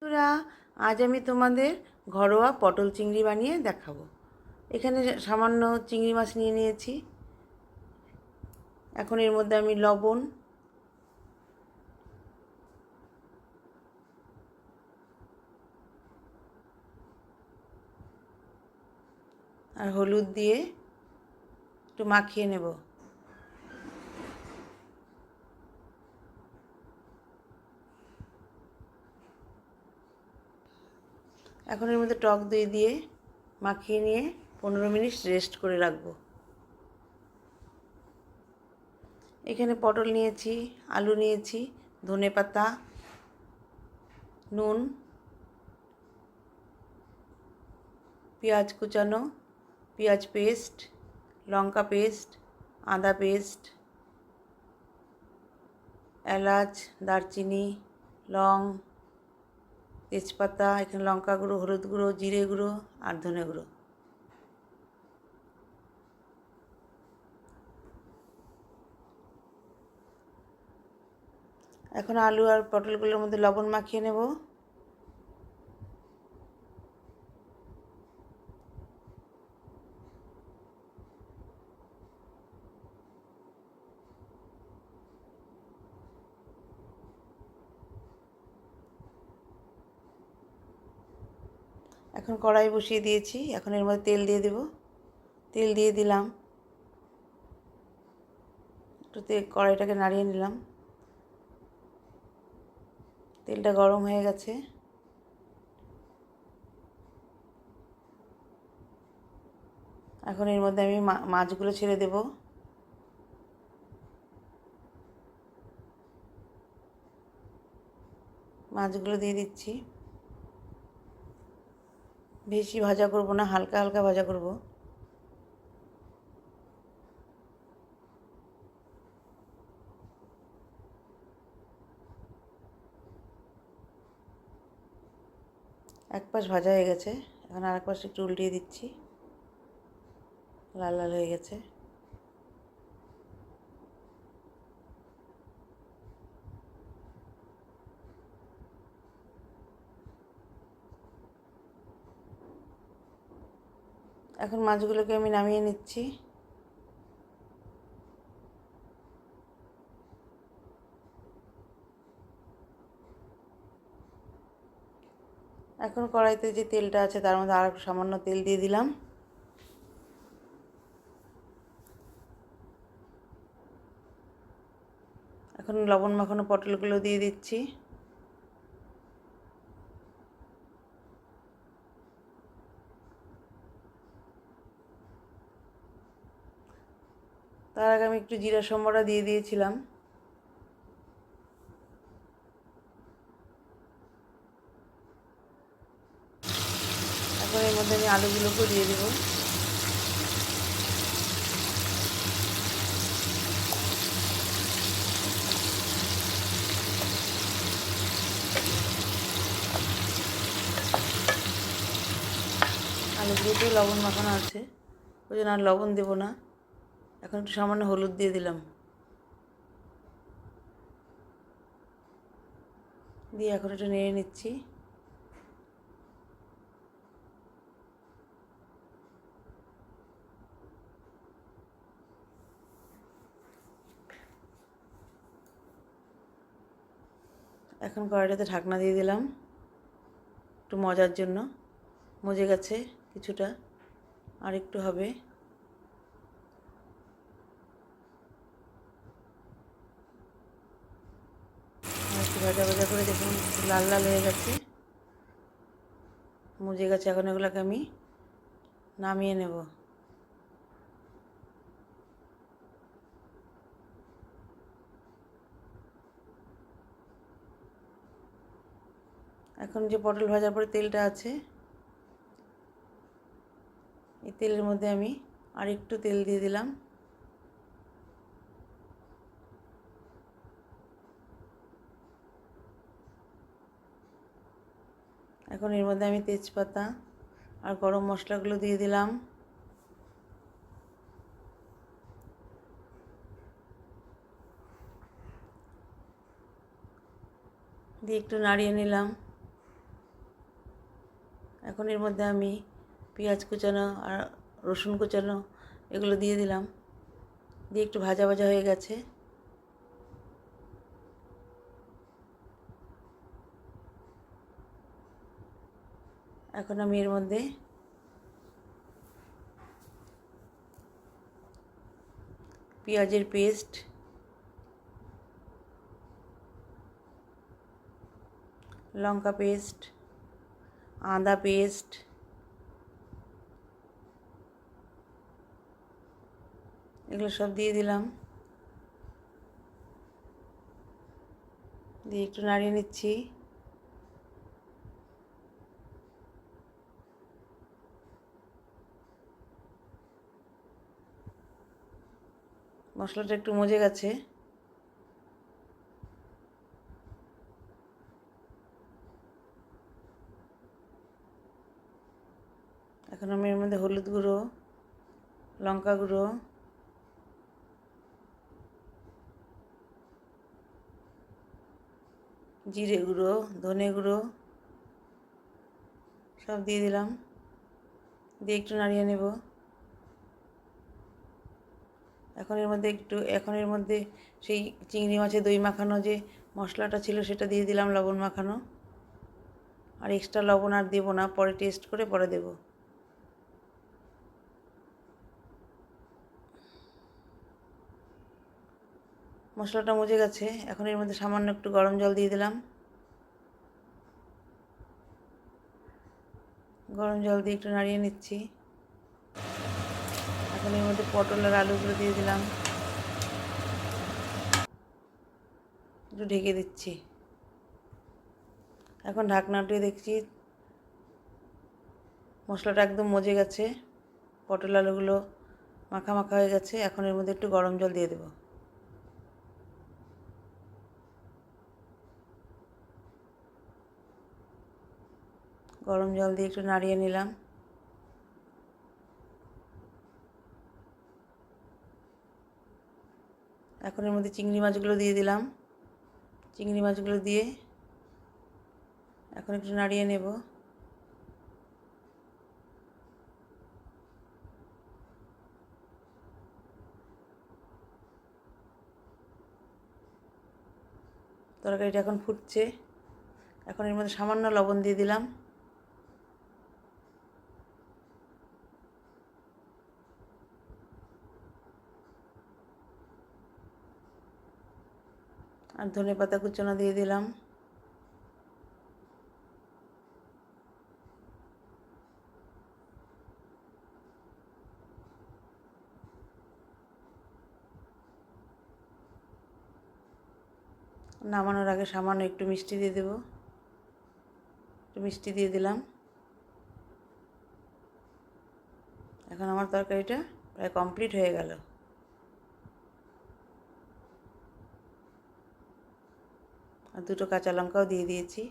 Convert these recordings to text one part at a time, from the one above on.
বন্ধুরা, আজ আমি তোমাদের ঘরোয়া পটল চিংড়ি বানিয়ে দেখাবো। এখানে সামান্য চিংড়ি মাছ নিয়ে নিয়েছি। এখন এর মধ্যে আমি লবণ, আর হলুদ দিয়ে একটু মাখিয়ে নেব। এখন এর মধ্যে টক দই দিয়ে মাখিয়ে নিয়ে 15 মিনিট রেস্ট করে রাখবো। এখানে পটল নিয়েছি, আলু নিয়েছি, ধনেপাতা, নুন, পেঁয়াজ কুচানো, পেঁয়াজ পেস্ট, লঙ্কা পেস্ট, আদা পেস্ট, এলাচ, দারচিনি, লং, তেজপাতা, এখানে লঙ্কা গুঁড়ো, হলুদ গুঁড়ো, জিরে গুঁড়ো আর ধনে গুঁড়ো। এখন আলু আর পটলগুলোর মধ্যে লবণ মাখিয়ে নেব। এখন কড়াই বসিয়ে দিয়েছি, এখন এর মধ্যে তেল দিয়ে দেব। তেল দিয়ে দিলাম, একটু কড়াইটাকে নাড়িয়ে নিলাম। তেলটা গরম হয়ে গেছে। এখন এর মধ্যে আমি মাছগুলো ছেড়ে দেব। মাছগুলো দিয়ে দিচ্ছি। বেশি ভাজা করব না, হালকা হালকা ভাজা করব। এক পাশ ভাজা হয়ে গেছে, এখন আর এক পাশ একটু উল্টিয়ে দিচ্ছি। লাল লাল হয়ে গেছে। এখন মাছগুলোকে আমি নামিয়ে নিচ্ছি। এখন কড়াইতে যে তেলটা আছে তার মধ্যে আর সামান্য তেল দিয়ে দিলাম। এখন লবণ মাখানো পটলগুলো দিয়ে দিচ্ছি। তার আগে আমি একটু জিরা সম্বরা দিয়ে দিয়েছিলাম। এখন এর মধ্যে আমি আলুগুলোকেও দিয়ে দেবো। আলুগুলোতেও লবণ মাখানো আছে, ওই জন্য আর লবণ দেবো না। এখন একটু সামান্য হলুদ দিয়ে দিলাম, দিয়ে এখন একটু নেড়ে নিচ্ছি। এখন কড়াইটাতে ঢাকনা দিয়ে দিলাম একটু মজার জন্য। মজে গেছে কিছুটা, আর একটু হবে। একটু ভাজা ভাজা করে দেখুন লাল লাল হয়ে গেছে, মজে গেছে। এখন এগুলোকে আমি নামিয়ে নেব। এখন যে পটল ভাজার পরে তেলটা আছে, এই তেলের মধ্যে আমি আর একটু তেল দিয়ে দিলাম। এখন এর মধ্যে আমি তেজপাতা আর গরম মশলাগুলো দিয়ে দিলাম। দিয়ে একটু নাড়িয়ে নিলাম। এখন এর মধ্যে আমি পেঁয়াজ কুচানো আর রসুন কুচানো এগুলো দিয়ে দিলাম, দিয়ে একটু ভাজা ভাজা হয়ে গেছে। এখন আমি এর মধ্যে পেঁয়াজের পেস্ট, লঙ্কা পেস্ট, আদা পেস্ট, এগুলো সব দিয়ে দিলাম, দিয়ে একটু নাড়িয়ে নিচ্ছি। মশলাটা একটু মজে গেছে। এখন আমি এর মধ্যে হলুদ গুঁড়ো, লঙ্কা গুঁড়ো, জিরে গুঁড়ো, ধনে গুঁড়ো সব দিয়ে দিলাম, দিয়ে একটু নাড়িয়ে নেব। এখন এর মধ্যে সেই চিংড়ি মাছের দই মাখানো যে মশলাটা ছিল সেটা দিয়ে দিলাম, লবণ মাখানো। আর এক্সট্রা লবণ আর দেবো না, পরে টেস্ট করে পরে দেব। মশলাটা মজে গেছে। এখন এর মধ্যে সামান্য একটু গরম জল দিয়ে দিলাম। গরম জল দিয়ে একটু নাড়িয়ে নিচ্ছি। এখন এর মধ্যে পটল আর আলুগুলো দিয়ে দিলাম, একটু ঢেকে দিচ্ছি। এখন ঢাকনা উঠিয়ে দেখছি মশলাটা একদম মজে গেছে, পটল আলুগুলো মাখা মাখা হয়ে গেছে। এখন এর মধ্যে একটু গরম জল দিয়ে দেব। গরম জল দিয়ে একটু নাড়িয়ে নিলাম। এখন এর মধ্যে চিংড়ি মাছগুলো দিয়ে দিলাম। চিংড়ি মাছগুলো দিয়ে এখন একটু নাড়িয়ে নেব। তরকারিটা এখন ফুটছে। এখন এর মধ্যে সামান্য লবণ দিয়ে দিলাম। আর ধনেপাতা কুচানো দিয়ে দিলাম। নামানোর আগে সামান্য একটু মিষ্টি দিয়ে দেব। একটু মিষ্টি দিয়ে দিলাম। এখন আমার তরকারিটা প্রায় কমপ্লিট হয়ে গেল। আর দুটো কাঁচা লঙ্কাও দিয়ে দিয়েছি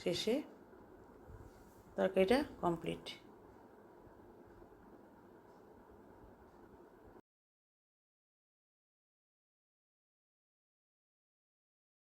শেষে। তরকারিটা কমপ্লিট।